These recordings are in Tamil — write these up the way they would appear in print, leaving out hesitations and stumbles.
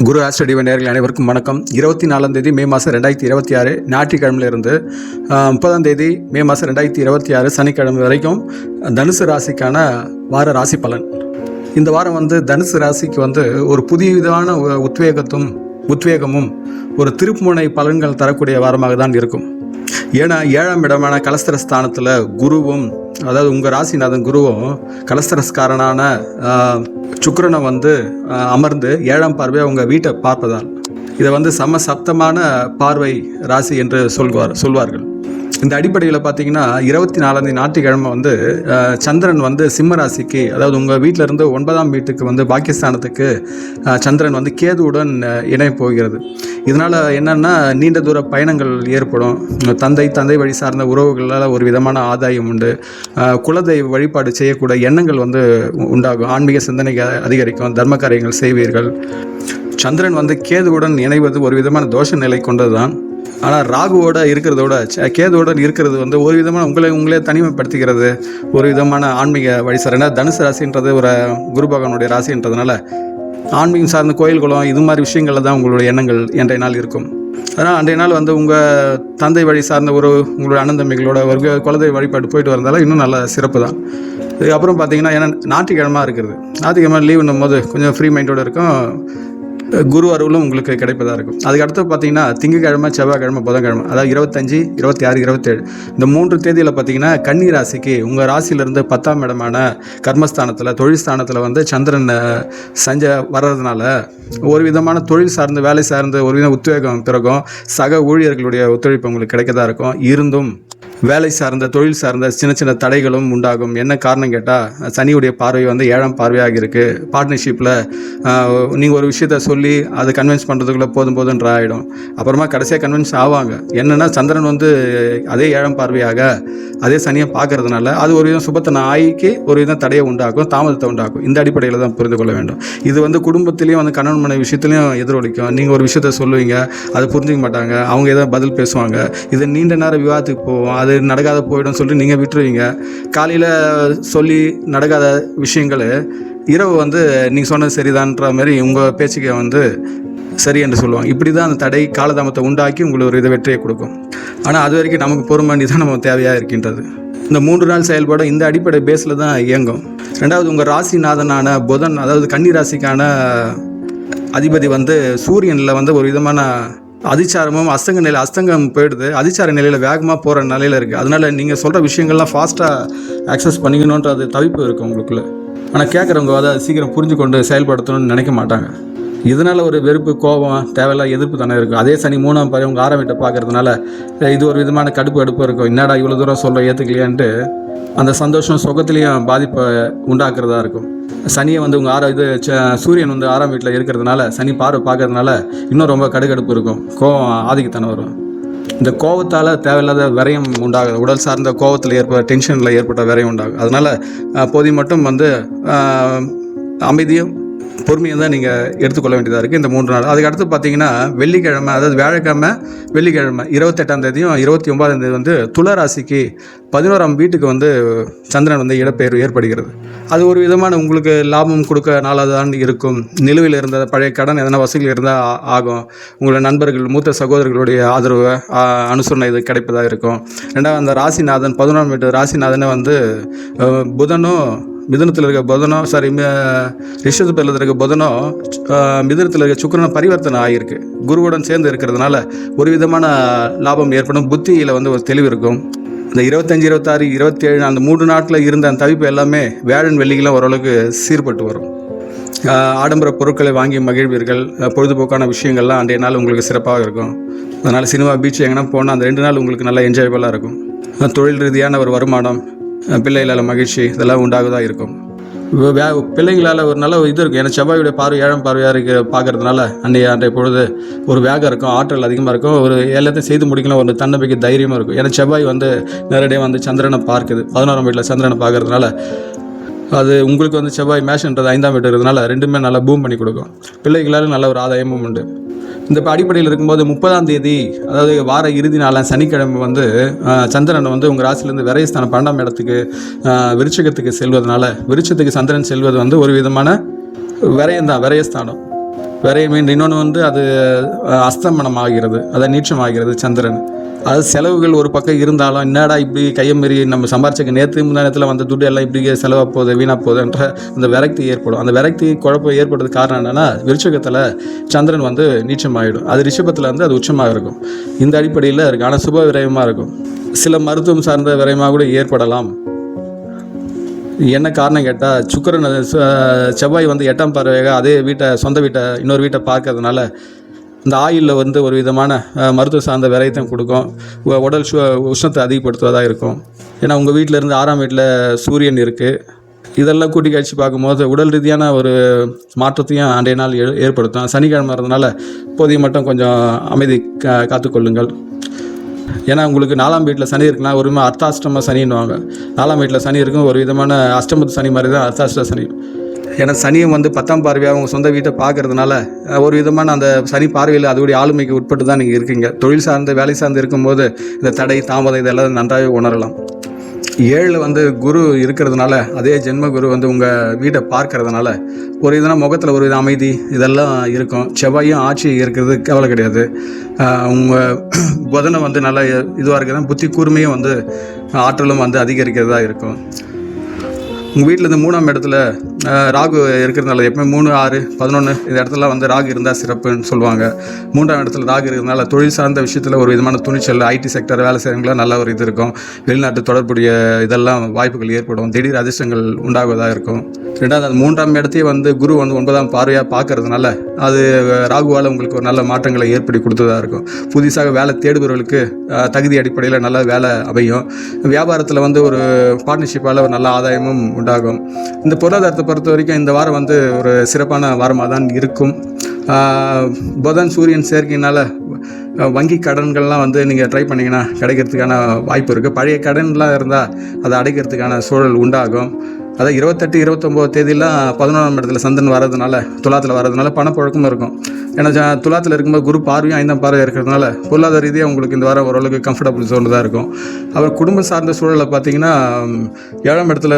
குரு ஆஸ்ட்ரடிவ நேயர்கள் அனைவருக்கும் வணக்கம். 24ஆம் தேதி மே மாதம் 2026 ஞாயிற்றுக்கிழமையிலிருந்து 30ஆம் தேதி மே மாதம் 2026 சனிக்கிழமை வரைக்கும் தனுசு ராசிக்கான வார ராசி பலன். இந்த வாரம் தனுசு ராசிக்கு ஒரு புதியவிதமான உத்வேகமும் ஒரு திருப்புமுனை பலன்கள் தரக்கூடிய வாரமாக தான் இருக்கும். ஏன்னா 7ஆம் இடமான கலஸ்திரஸ்தானத்தில் குருவும், அதாவது உங்கள் ராசிநாதன் குருவும் கலஸ்திரஸ்காரனான சுக்கிரனை அமர்ந்து 7ஆம் பார்வையாக உங்கள் வீட்டை பார்ப்பதால் இதை சமசப்தமான பார்வை ராசி என்று சொல்வார்கள். இந்த அடிப்படையில் பார்த்தீங்கன்னா 24ஆம் தேதி ஞாயிற்றுக்கிழமை சந்திரன் சிம்ம ராசிக்கு, அதாவது உங்கள் வீட்டில் இருந்து 9ஆம் வீட்டுக்கு பாக்கியஸ்தானத்துக்கு சந்திரன் கேதுவுடன் இணைய போகிறது. இதனால் என்னென்னா நீண்ட தூர பயணங்கள் ஏற்படும். தந்தை வழி சார்ந்த உறவுகளால் ஒரு விதமான ஆதாயம் உண்டு. குலதெய்வ வழிபாடு செய்யக்கூடிய எண்ணங்கள் உண்டாகும். ஆன்மீக சிந்தனை அதிகரிக்கும். தர்ம காரியங்கள் செய்வீர்கள். சந்திரன் கேதுவுடன் இணைவது ஒரு விதமான தோஷ நிலை கொண்டது தான். ஆனால் ராகுவோட இருக்கிறதோட கேதுவோட இருக்கிறது ஒரு விதமான உங்களே தனிமைப்படுத்திக்கிறது. ஒரு விதமான ஆன்மீக வழிசார். ஏன்னா தனுசு ராசின்றது ஒரு குரு பகவானுடைய ராசின்றதுனால ஆன்மீகம் சார்ந்த கோயில் குளம் இது மாதிரி விஷயங்களில் தான் உங்களுடைய எண்ணங்கள் இன்றைய நாள் இருக்கும். அதனால் அன்றைய நாள் உங்கள் தந்தை வழி சார்ந்த உங்களுடைய அண்ணந்தம்பிகளோட ஒரு குலதெய்வ வழிபாடு போயிட்டு வரதால இன்னும் நல்ல சிறப்பு தான். இதுக்கப்புறம் பார்த்தீங்கன்னா ஏன்னா ஞாயிற்றுக்கிழமை இருக்கிறது. ஞாயிற்றுக்கிழமை லீவுன்னும் போது கொஞ்சம் ஃப்ரீ மைண்டோடு இருக்கும். குரு அருளும் உங்களுக்கு கிடைப்பதாக இருக்கும். அதுக்கு அடுத்து பார்த்தீங்கன்னா திங்கக்கிழமை, செவ்வாய்க்கிழமை, புதன்கிழமை, அதாவது 25, 26, 27 இந்த 3 தேதியில் பார்த்தீங்கன்னா கன்னி ராசிக்கு உங்கள் ராசியிலிருந்து 10ஆம் இடமான கர்மஸ்தானத்தில் தொழில் ஸ்தானத்தில் சந்திரன் வர்றதுனால ஒரு விதமான தொழில் சார்ந்து வேலை சார்ந்து ஒரு விதம் உத்வேகம் பிறகும். சக ஊழியர்களுடைய ஒத்துழைப்பு உங்களுக்கு கிடைக்கதாக இருக்கும். இருந்தும் வேலை சார்ந்த தொழில் சார்ந்த சின்ன தடைகளும் உண்டாகும். என்ன காரணம் கேட்டால் சனியுடைய பார்வை 7ஆம் பார்வையாக இருக்குது. பார்ட்னர்ஷிப்பில் நீங்கள் ஒரு விஷயத்த சொல்லி அதை கன்வின்ஸ் பண்ணுறதுக்குள்ளே போதுன்ற ஆகிடும். அப்புறமா கடைசியாக கன்வின்ஸ் ஆவாங்க. என்னென்னா சந்திரன் அதே 7ஆம் பார்வையாக அதே சனியை பார்க்கறதுனால அது ஒரு விதம் சுபத்தனை ஆகிக்கு ஒரு விதம் தடையை உண்டாக்கும், தாமதத்தை உண்டாக்கும். இந்த அடிப்படையில் தான் புரிந்து கொள்ள வேண்டும். இது குடும்பத்திலையும் கணவன் மனைவி விஷயத்துலையும் எதிரொலிக்கும். நீங்கள் ஒரு விஷயத்த சொல்லுவீங்க, அதை புரிஞ்சிக்க மாட்டாங்க, அவங்க ஏதோ பதில் பேசுவாங்க. இது நீண்ட நேரம் விவாதத்துக்கு போவோம். அது நடக்காத போயிடும் சொல்லிட்டு நீங்கள் விட்டுருவீங்க. காலையில் சொல்லி நடக்காத விஷயங்கள் இரவு நீங்கள் சொன்னது சரிதான்ற மாதிரி உங்கள் பேச்சுக்கு சரி என்று சொல்லுவாங்க. இப்படி தான் அந்த தடை காலதாமத்தை உண்டாக்கி உங்களுக்கு ஒரு வெற்றியை கொடுக்கும். ஆனால் அது வரைக்கும் நமக்கு பொறுமை தான் நமக்கு தேவையாக இருக்கின்றது. இந்த 3 நாள் செயல்பாடு இந்த அடிப்படை பேஸில் தான் இயங்கும். ரெண்டாவது உங்கள் ராசிநாதனான புதன், அதாவது கன்னி ராசிக்கான அதிபதி சூரியனில் ஒரு விதமான அதிச்சாரமும் அஸ்தங்கம் போயிடுது. அதிச்சார நிலையில் வேகமாக போகிற நிலையில் இருக்குது. அதனால் நீங்கள் சொல்கிற விஷயங்கள்லாம் ஃபாஸ்ட்டாக ஆக்சஸ் பண்ணிக்கணுன்றது தவிப்பு இருக்குது உங்களுக்குள்ள. ஆனால் கேட்குறவங்க அதை சீக்கிரம் புரிஞ்சு கொண்டு செயல்படுத்தணும்னு நினைக்க மாட்டாங்க. இதனால் ஒரு வெறுப்பு, கோபம், தேவையில்ல எதிர்ப்பு தானே இருக்கும். அதே சனி 3ஆம் பார்வை உங்கள் 6ஆம் வீட்டை பார்க்கறதுனால இது ஒரு விதமான அடுப்பு இருக்கும். என்னடா இவ்வளோ தூரம் சொல்ல ஏற்றுக்கலையான்ட்டு அந்த சந்தோஷம் சுகத்துலேயும் பாதிப்பை உண்டாக்குறதா இருக்கும். சனியை உங்கள் சூரியன் 6ஆம் வீட்டில் இருக்கிறதுனால சனி பார்வை பார்க்கறதுனால இன்னும் ரொம்ப கடுகடுப்பு இருக்கும். கோபம் ஆதிக்கத்தானே வரும். இந்த கோபத்தால் தேவையில்லாத விரயம் உண்டாகுது. உடல் சார்ந்த கோபத்தில் டென்ஷனில் ஏற்பட்ட விரயம் உண்டாகும். அதனால் போதி மட்டும் அமைதியும் பொறுமையை தான் நீங்கள் எடுத்துக்கொள்ள வேண்டியதாக இருக்குது இந்த 3 நாள். அதுக்கு அடுத்து பார்த்தீங்கன்னா வெள்ளிக்கிழமை, அதாவது வியாழக்கிழமை, வெள்ளிக்கிழமை 28ஆம் தேதியும் 29ஆம் தேதி துலா ராசிக்கு 11ஆம் வீட்டுக்கு சந்திரன் இடப்பெயர்வு ஏற்படுகிறது. அது ஒரு விதமான உங்களுக்கு லாபம் கொடுக்க நாளாக தான் இருக்கும். நிலுவையில் இருந்த பழைய கடன் எதனா வசூல் இருந்தால் ஆகும். உங்களோட நண்பர்கள், மூத்த சகோதரர்களுடைய ஆதரவு, அனுசரணை இது கிடைப்பதாக இருக்கும். ரெண்டாவது அந்த ராசிநாதன் 11ஆம் வீட்டு ராசிநாதனை புதனும் மிதுனத்தில் இருக்க புதனும் ரிஷபத்தில் இருக்க புதனும் மிதுனத்தில் இருக்க சுக்கிரனை பரிவர்த்தனை ஆகியிருக்கு. குருவுடன் சேர்ந்து இருக்கிறதுனால ஒரு விதமான லாபம் ஏற்படும். புத்தியில் ஒரு தெளிவு இருக்கும். இந்த 25, 26, 27 அந்த 3 நாட்டில் இருந்த அந்த தவிப்பு எல்லாமே வியாழன் வெள்ளிக்கெல்லாம் ஓரளவுக்கு சீர்பட்டு வரும். ஆடம்பர பொருட்களை வாங்கி மகிழ்வீர்கள். பொழுதுபோக்கான விஷயங்கள்லாம் அன்றைய நாள் உங்களுக்கு சிறப்பாக இருக்கும். அதனால் சினிமா, பீச் எங்கன்னா போனால் அந்த 2 நாள் உங்களுக்கு நல்லா என்ஜாயபுளாக இருக்கும். தொழில் ரீதியான ஒரு வருமானம், பிள்ளைகளால் மகிழ்ச்சி இதெல்லாம் உண்டாகதான் இருக்கும். பிள்ளைங்களால் ஒரு நல்ல இது இருக்கும். ஏன்னா செவ்வாயுடைய பார்வை 7ஆம் பார்வையாக பார்க்கறதுனால அன்றைய பொழுது ஒரு வேகம் இருக்கும், ஆற்றல் அதிகமாக இருக்கும். ஒரு எல்லாத்தையும் செய்து முடிக்கலாம் ஒரு தன்னம்பிக்கை, தைரியமாக இருக்கும். ஏன்னா செவ்வாய் நேரடியாக சந்திரனை பார்க்குது. 11ஆம் வீட்டில் சந்திரனை பார்க்கறதுனால அது உங்களுக்கு செவ்வாய் மேஷன்றது 5ஆம் வீட்டு இருக்கிறதுனால ரெண்டுமே நல்லா பூம் பண்ணி கொடுக்கும். பிள்ளைகளால் நல்ல ஒரு ஆதாயமும் உண்டு. இந்த அடிப்படையில் இருக்கும்போது 30ஆம் தேதி, அதாவது வார இறுதி நாளாக சனிக்கிழமை சந்திரன் உங்கள் ராசிலேருந்து விரயஸ்தானம் 12ஆம் இடத்துக்கு விருச்சிகத்துக்கு செல்வதனால, விருச்சத்துக்கு சந்திரன் செல்வது ஒரு விதமான விரயம்தான், விரயஸ்தானம். விரையும். இன்னொன்று வந்து அது அஸ்தமனம் ஆகிறது, அதை நீச்சமாகிறது சந்திரன். அது செலவுகள் ஒரு பக்கம் இருந்தாலும் என்னடா இப்படி கையை மீறி நம்ம சம்பாரிச்சக்கு நேற்று முந்தானத்தில் வந்த துட்டு எல்லாம் இப்படி செலவாக போகுது வீணாக போகுதுன்ற அந்த விரக்தி ஏற்படும். அந்த விரக்தி குழப்பம் ஏற்படுறதுக்கு காரணம் என்னென்னா விருச்சகத்தில் சந்திரன் வந்து நீச்சமாகிடும், அது ரிஷபத்தில் வந்து அது உச்சமாக இருக்கும். இந்த அடிப்படையில் இருக்குது. ஆனால் சுப விரயமாக இருக்கும். சில மருத்துவம் சார்ந்த விரயமாக கூட ஏற்படலாம். என்ன காரணம் கேட்டால் சுக்கிரன் செவ்வாய் வந்து 8ஆம் பார்வையாக அதே வீட்டை சொந்த வீட்டை இன்னொரு வீட்டை பார்க்கறதுனால இந்த ஆயிலில் வந்து ஒரு விதமான மருத்துவ சார்ந்த விரயத்தை கொடுக்கும், உடல் உஷ்ணத்தை அதிகப்படுத்துவதாக இருக்கும். ஏன்னா உங்கள் வீட்டில் இருந்து 6ஆம் வீட்டில் சூரியன் இருக்குது. இதெல்லாம் கூட்டி கழிச்சு பார்க்கும்போது உடல் ரீதியான ஒரு மாற்றத்தையும் அன்றைய நாள் ஏற்படுத்தும். சனிக்கிழமை இருந்தனால இப்போதைய மட்டும் கொஞ்சம் அமைதி காத்துக்கொள்ளுங்கள். ஏன்னா உங்களுக்கு 4ஆம் வீட்டில் சனி இருக்குன்னா ஒரு விதமாக அர்த்தாஷ்டம சனின்னுவாங்க. 4ஆம் வீட்டில் சனி இருக்கும், ஒரு விதமான அஷ்டமத்து சனி மாதிரி தான் அர்த்தாஷ்ட சனி. ஏன்னா சனியும் வந்து 10ஆம் பார்வையாக உங்கள் சொந்த வீட்டை பார்க்கறதுனால ஒரு விதமான அந்த சனி பார்வையில் அதோடைய ஆளுமைக்கு உட்பட்டு தான் நீங்கள் இருக்கீங்க. தொழில் சார்ந்து வேலை சார்ந்து இருக்கும்போது இந்த தடை தாமதம் இதெல்லாம் நன்றாகவே உணரலாம். 7 வந்து குரு இருக்கிறதுனால அதே ஜென்ம குரு வந்து உங்கள் வீட்டை பார்க்கறதுனால ஒரு இதனால் முகத்தில் ஒரு வித அமைதி இதெல்லாம் இருக்கும். செவ்வாயும் ஆட்சி இருக்கிறது கவலை கிடையாது. உங்கள் புதனை வந்து நல்லா இதுவாக இருக்கிறதா புத்தி கூர்மையும் வந்து ஆற்றலும் வந்து அதிகரிக்கிறதா இருக்கும். உங்கள் வீட்டில் இந்த 3ஆம் இடத்துல ராகு இருக்கிறதுனால எப்பவுமே 3, 6, 11 இந்த இடத்துல வந்து ராகு இருந்தால் சிறப்புன்னு சொல்லுவாங்க. 3ஆம் இடத்துல ராகு இருக்கிறதுனால தொழில் சார்ந்த விஷயத்தில் ஒரு விதமான துணிச்சல், ஐடி செக்டர் வேலை செய்கிறவங்களாம் நல்ல ஒரு இது இருக்கும். வெளிநாட்டு தொடர்புடைய இதெல்லாம் வாய்ப்புகள் ஏற்படும், திடீர் அதிர்ஷ்டங்கள் உண்டாகுவதாக இருக்கும். 2வது அந்த 3ஆம் இடத்தையே வந்து குரு வந்து 9ஆம் பார்வையாக பார்க்கறதுனால அது ராகுவால் உங்களுக்கு ஒரு நல்ல மாற்றங்களை ஏற்படுத்தி கொடுத்ததாக இருக்கும். புதுசாக வேலை தேடுபவர்களுக்கு தகுதி அடிப்படையில் நல்ல வேலை அமையும். வியாபாரத்தில் வந்து ஒரு பார்ட்னர்ஷிப்பால் ஒரு நல்ல ஆதாயமும் உண்டாகும். இந்த பொருளாதாரத்தை பொறுத்த வரைக்கும் இந்த வாரம் வந்து ஒரு சிறப்பான வாரமாக தான் இருக்கும். புதன் சூரியன் சேர்க்கையினால் வங்கி கடன்கள்லாம் வந்து நீங்கள் ட்ரை பண்ணிங்கன்னா கிடைக்கிறதுக்கான வாய்ப்பு இருக்குது. பழைய கடன்லாம் இருந்தால் அதை அடைக்கிறதுக்கான சூழல் உண்டாகும். அதாவது 28, 29 தேதியெலாம் 11ஆம் இடத்துல சந்திரன் வர்றதுனால துலாத்தில் வர்றதுனால பணப்புழக்கமும் இருக்கும். ஏன்னா துலாத்தில் இருக்கும்போது குரு பார்வையும் 5ஆம் பார்வை இருக்கிறதுனால பொருளாதார ரீதியாக உங்களுக்கு இந்த வாரம் ஓரளவுக்கு கம்ஃபர்டபுள் ஜோன் தான் இருக்கும். அப்புறம் குடும்ப சார்ந்த சூழலை பார்த்தீங்கன்னா 7ஆம் இடத்துல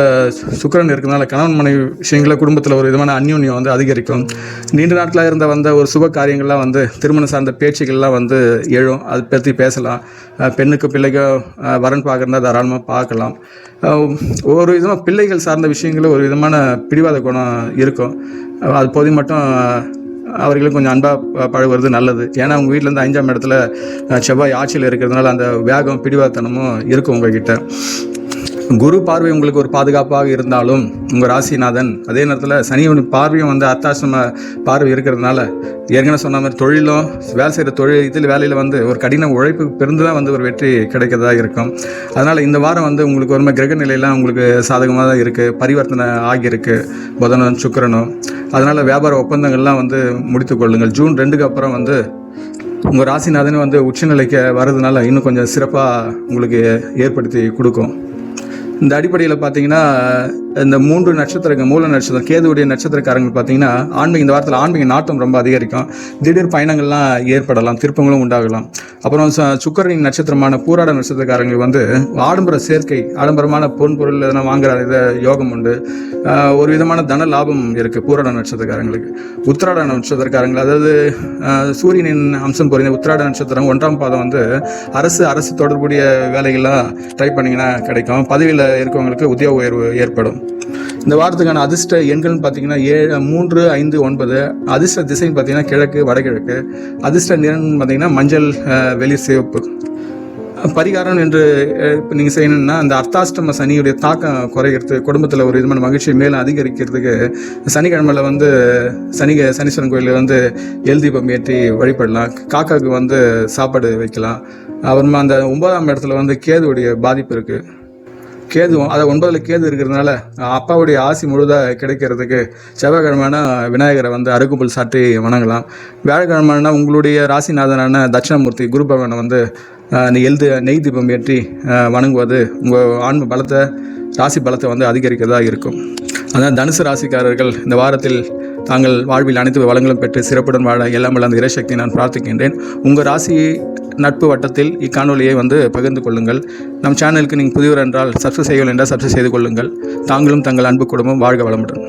சுக்கிரன் இருக்கிறதுனால கணவன் மனைவி விஷயங்களில் குடும்பத்தில் ஒரு விதமான அந்யோன்யம் வந்து அதிகரிக்கும். நீண்ட நாட்களாக வந்த ஒரு சுப காரியங்கள்லாம் வந்து திருமணம் சார்ந்த பேச்சுக்கள்லாம் வந்து எழும். அதை பற்றி பேசலாம். பெண்ணுக்கு பிள்ளைக்கோ வரன் பார்க்குறதா தாராளமாக பார்க்கலாம். ஒரு விதமாக பிள்ளைகள் சார்ந்த விஷயங்களில் ஒரு விதமான பிடிவாத குணம் இருக்கும். அது போது மட்டும் அவர்களுக்கு கொஞ்சம் அன்பாக பழகுவது நல்லது. ஏன்னா உங்கள் வீட்டிலேருந்து 5ஆம் இடத்துல செவ்வாய் ஆட்சியில் இருக்கிறதுனால அந்த வேகம் பிடிவாதனமும் இருக்கும் உங்கள்கிட்ட. குரு பார்வை உங்களுக்கு ஒரு பாதுகாப்பாக இருந்தாலும் உங்கள் ராசிநாதன் அதே நேரத்தில் சனியோட பார்வையும் வந்து அர்த்தாசிரம பார்வை இருக்கிறதுனால ஏற்கனவே சொன்ன மாதிரி தொழிலும் வேலை செய்கிற தொழில் வேலையில் வந்து ஒரு கடின உழைப்பு பெருந்து தான் வந்து ஒரு வெற்றி கிடைக்கிறதா இருக்கும். அதனால் இந்த வாரம் வந்து உங்களுக்கு ஒரு கிரக நிலையெல்லாம் உங்களுக்கு சாதகமாக தான் இருக்குது. பரிவர்த்தனை ஆகியிருக்கு புதனும் சுக்கிரனும். அதனால் வியாபார ஒப்பந்தங்கள்லாம் வந்து முடித்து கொள்ளுங்கள். ஜூன் 2க்கு அப்புறம் வந்து உங்கள் ராசிநாதன் வந்து உச்சநிலைக்கு வர்றதுனால இன்னும் கொஞ்சம் சிறப்பாக உங்களுக்கு ஏற்படுத்தி கொடுக்கும். இந்த அடிப்படையில் பார்த்தீங்கன்னா இந்த 3 நட்சத்திரங்கள் மூல நட்சத்திரம் கேதுவுடைய நட்சத்திரக்காரங்க பார்த்தீங்கன்னா இந்த வாரத்தில் ஆன்மீக நாட்டம் ரொம்ப அதிகரிக்கும். திடீர் பயணங்கள்லாம் ஏற்படலாம், திருப்பங்களும் உண்டாகலாம். அப்புறம் சுக்கிரனின் நட்சத்திரமான பூராட நட்சத்திரக்காரங்க வந்து ஆடம்பர சேர்க்கை, ஆடம்பரமான பொருள் எதனா வாங்குற இதை யோகம் உண்டு. ஒரு விதமான தன லாபம் இருக்குது பூராட நட்சத்திரக்காரங்களுக்கு. உத்திராட நட்சத்திரக்காரங்கள் அதாவது சூரியனின் அம்சம் பொறிந்த உத்திராட நட்சத்திரம் 1ஆம் பாதம் வந்து அரசு தொடர்புடைய வேலைகள்லாம் ட்ரை பண்ணிங்கன்னா கிடைக்கும். பதவியில் இருக்கவங்களுக்கு உத்தியோக உயர்வு ஏற்படும். இந்த வாரத்துக்கான அதிர்ஷ்ட எண்கள்னு பார்த்தீங்கன்னா 7, 3, 5, 9. அதிர்ஷ்ட திசைன்னு பார்த்தீங்கன்னா கிழக்கு, வடகிழக்கு. அதிர்ஷ்ட நிறம்னு பார்த்தீங்கன்னா மஞ்சள், வெளிர் சிவப்பு. பரிகாரம் என்று இப்போ நீங்கள் செய்யணும்னா அந்த அர்த்தாஷ்டம சனியுடைய தாக்கம் குறைகிறது, குடும்பத்தில் ஒரு விதமான மகிழ்ச்சியை மேலும் அதிகரிக்கிறதுக்கு சனிக்கிழமையில் வந்து சனீஸ்வரன் கோயிலில் வந்து எல் தீபம் ஏற்றி வழிபடலாம். காக்காவுக்கு வந்து சாப்பாடு வைக்கலாம். அப்புறமா அந்த 9ஆம் இடத்துல வந்து கேதுவுடைய பாதிப்பு இருக்குது. அதை 9ல் கேது இருக்கிறதுனால அப்பாவுடைய ஆசி முழுதாக கிடைக்கிறதுக்கு செவ்வாய்க்கிழமைனா விநாயகரை வந்து அருகும்புல் சாற்றி வணங்கலாம். வியாழக்கிழமைனா உங்களுடைய ராசிநாதனான தட்சிணாமூர்த்தி குரு பகவானை வந்து நெய் தீபம் ஏற்றி வணங்குவது உங்கள் ஆன்ம பலத்தை, ராசி பலத்தை வந்து அதிகரிக்கிறதா இருக்கும். அதான் தனுசு ராசிக்காரர்கள் இந்த வாரத்தில் தாங்கள் வாழ்வில் அனைத்து வளங்களும் பெற்று சிறப்புடன் வாழ எல்லாம் வல்ல அந்த இறைசக்தி நான் பிரார்த்திக்கின்றேன். உங்கள் ராசி நட்பு வட்டத்தில் இக்காணொலியை வந்து பகிர்ந்து கொள்ளுங்கள். நம் சேனலுக்கு நீங்கள் புதியவர் என்றால் சப்ஸ்கிரைப் செய்யவில்லை என்றால் சப்ஸ்கிரைப் செய்து கொள்ளுங்கள். தாங்களும் தங்கள் அன்பு குடும்பம் வாழ்க வளமுடன்.